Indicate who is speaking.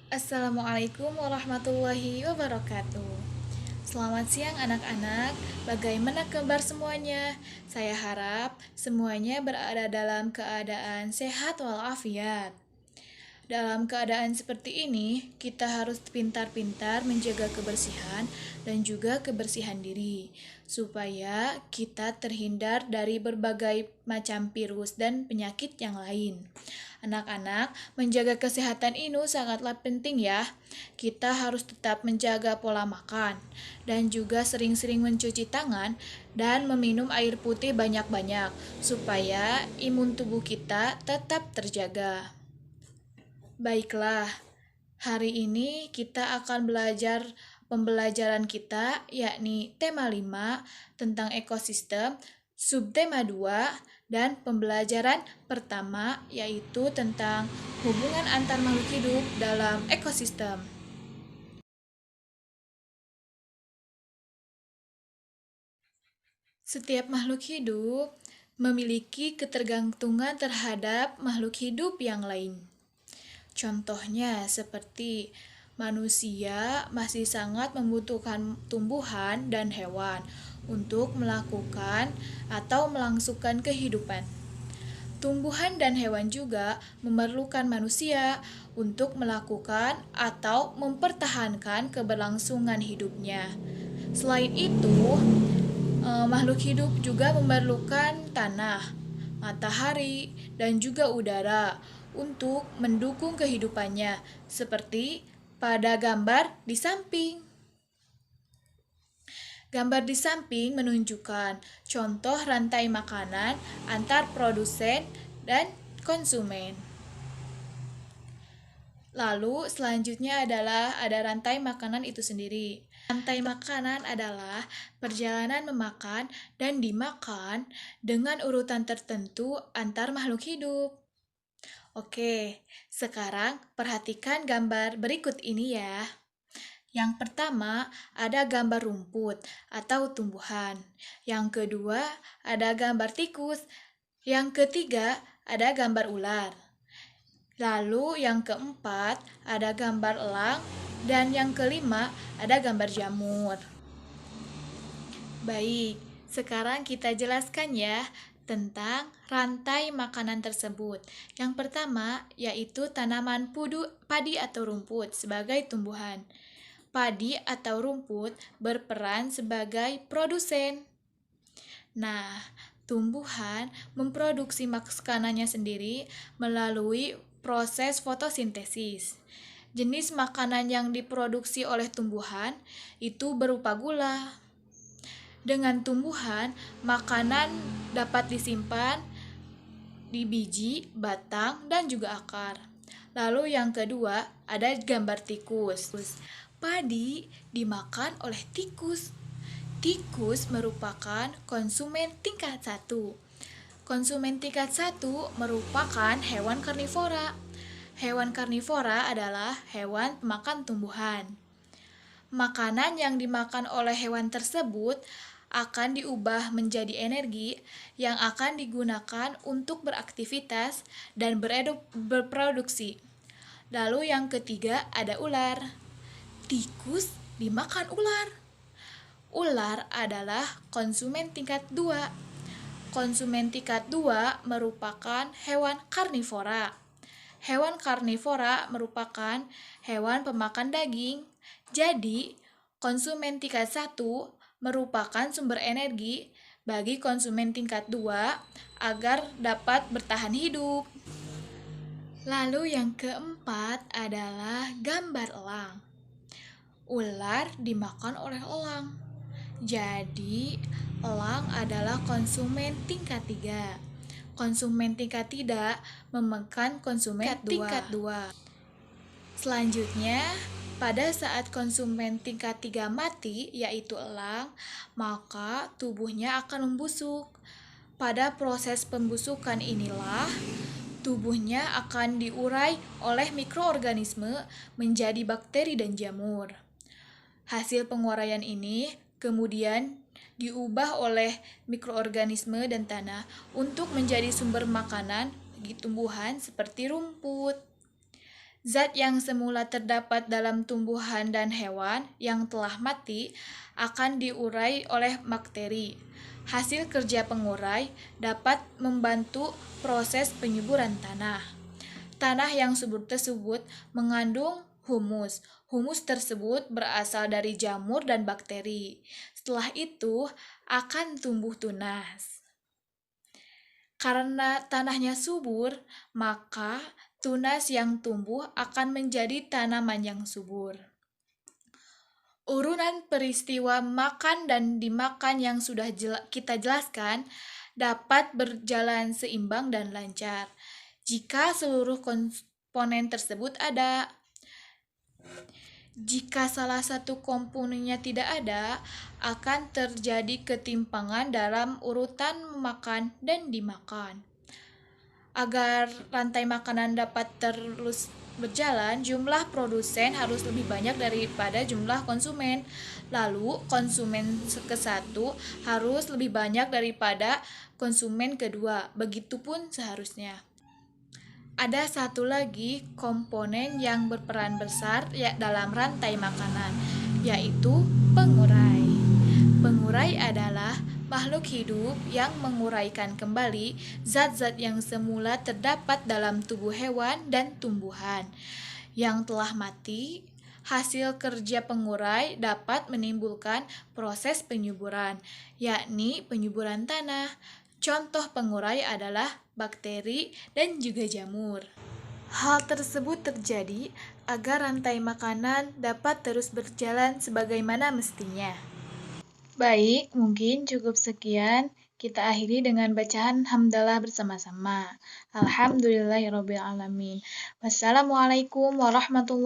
Speaker 1: Assalamualaikum warahmatullahi wabarakatuh. Selamat siang anak-anak, bagaimana kabar semuanya? Saya harap semuanya berada dalam keadaan sehat walafiat. Dalam keadaan seperti ini, kita harus pintar-pintar menjaga kebersihan dan juga kebersihan diri, supaya kita terhindar dari berbagai macam virus dan penyakit yang lain. Anak-anak, menjaga kesehatan ini sangatlah penting ya. Kita harus tetap menjaga pola makan dan juga sering-sering mencuci tangan dan meminum air putih banyak-banyak supaya imun tubuh kita tetap terjaga. Baiklah, hari ini kita akan belajar pembelajaran kita yakni tema 5 tentang ekosistem, subtema 2 dan pembelajaran pertama yaitu tentang hubungan antar makhluk hidup dalam ekosistem. Setiap makhluk hidup memiliki ketergantungan terhadap makhluk hidup yang lain. Contohnya seperti manusia masih sangat membutuhkan tumbuhan dan hewan untuk melakukan atau melangsungkan kehidupan. Tumbuhan dan hewan juga memerlukan manusia untuk melakukan atau mempertahankan keberlangsungan hidupnya. Selain itu, makhluk hidup juga memerlukan tanah, matahari, dan juga udara untuk mendukung kehidupannya, seperti pada gambar di samping. Gambar di samping menunjukkan contoh rantai makanan antar produsen dan konsumen. Lalu selanjutnya adalah ada rantai makanan itu sendiri. Rantai makanan adalah perjalanan memakan dan dimakan dengan urutan tertentu antar makhluk hidup. Oke, sekarang perhatikan gambar berikut ini ya. Yang pertama ada gambar rumput atau tumbuhan. Yang kedua ada gambar tikus. Yang ketiga ada gambar ular. Lalu yang keempat ada gambar elang dan yang kelima ada gambar jamur. Baik, sekarang kita jelaskan ya tentang rantai makanan tersebut. Yang pertama yaitu tanaman padi atau rumput sebagai tumbuhan. Padi atau rumput berperan sebagai produsen. Nah, tumbuhan memproduksi makanannya sendiri melalui proses fotosintesis. Jenis makanan yang diproduksi oleh tumbuhan itu berupa gula. Dengan tumbuhan, makanan dapat disimpan di biji, batang, dan juga akar. Lalu yang kedua, ada gambar tikus. Padi dimakan oleh tikus. Tikus merupakan konsumen tingkat 1. Konsumen tingkat 1 merupakan hewan karnivora. Hewan karnivora adalah hewan pemakan tumbuhan. Makanan yang dimakan oleh hewan tersebut akan diubah menjadi energi yang akan digunakan untuk beraktivitas dan berproduksi. Lalu yang ketiga ada ular. Tikus dimakan ular. Ular adalah konsumen tingkat 2. Konsumen tingkat 2 merupakan hewan karnivora. Hewan karnivora merupakan hewan pemakan daging. Jadi, konsumen tingkat 1 merupakan sumber energi bagi konsumen tingkat 2 agar dapat bertahan hidup. Lalu yang keempat adalah gambar elang. Ular dimakan oleh elang. Jadi, elang adalah konsumen tingkat 3. Konsumen tingkat 3 memakan konsumen tingkat 2. Selanjutnya, pada saat konsumen tingkat 3 mati, yaitu elang, maka tubuhnya akan membusuk. Pada proses pembusukan inilah, tubuhnya akan diurai oleh mikroorganisme menjadi bakteri dan jamur. Hasil penguraian ini kemudian diubah oleh mikroorganisme dan tanah untuk menjadi sumber makanan bagi tumbuhan seperti rumput. Zat yang semula terdapat dalam tumbuhan dan hewan yang telah mati akan diurai oleh bakteri. Hasil kerja pengurai dapat membantu proses penyuburan tanah. Tanah yang subur tersebut mengandung humus. Humus tersebut berasal dari jamur dan bakteri. Setelah itu akan tumbuh tunas. Karena tanahnya subur, maka tunas yang tumbuh akan menjadi tanaman yang subur. Urunan peristiwa makan dan dimakan yang sudah kita jelaskan dapat berjalan seimbang dan lancar jika seluruh komponen tersebut ada. Jika salah satu komponennya tidak ada, akan terjadi ketimpangan dalam urutan makan dan dimakan. Agar rantai makanan dapat terus berjalan, jumlah produsen harus lebih banyak daripada jumlah konsumen. Lalu, konsumen ke satu harus lebih banyak daripada konsumen kedua. Begitupun seharusnya. Ada satu lagi komponen yang berperan besar dalam rantai makanan, yaitu pengurai. Pengurai adalah makhluk hidup yang menguraikan kembali zat-zat yang semula terdapat dalam tubuh hewan dan tumbuhan yang telah mati. Hasil kerja pengurai dapat menimbulkan proses penyuburan, yakni penyuburan tanah. Contoh pengurai adalah bakteri dan juga jamur. Hal tersebut terjadi agar rantai makanan dapat terus berjalan sebagaimana mestinya. Baik, mungkin cukup sekian. Kita akhiri dengan bacaan hamdalah bersama-sama. Alhamdulillahirrabbilalamin. Wassalamualaikum warahmatullahi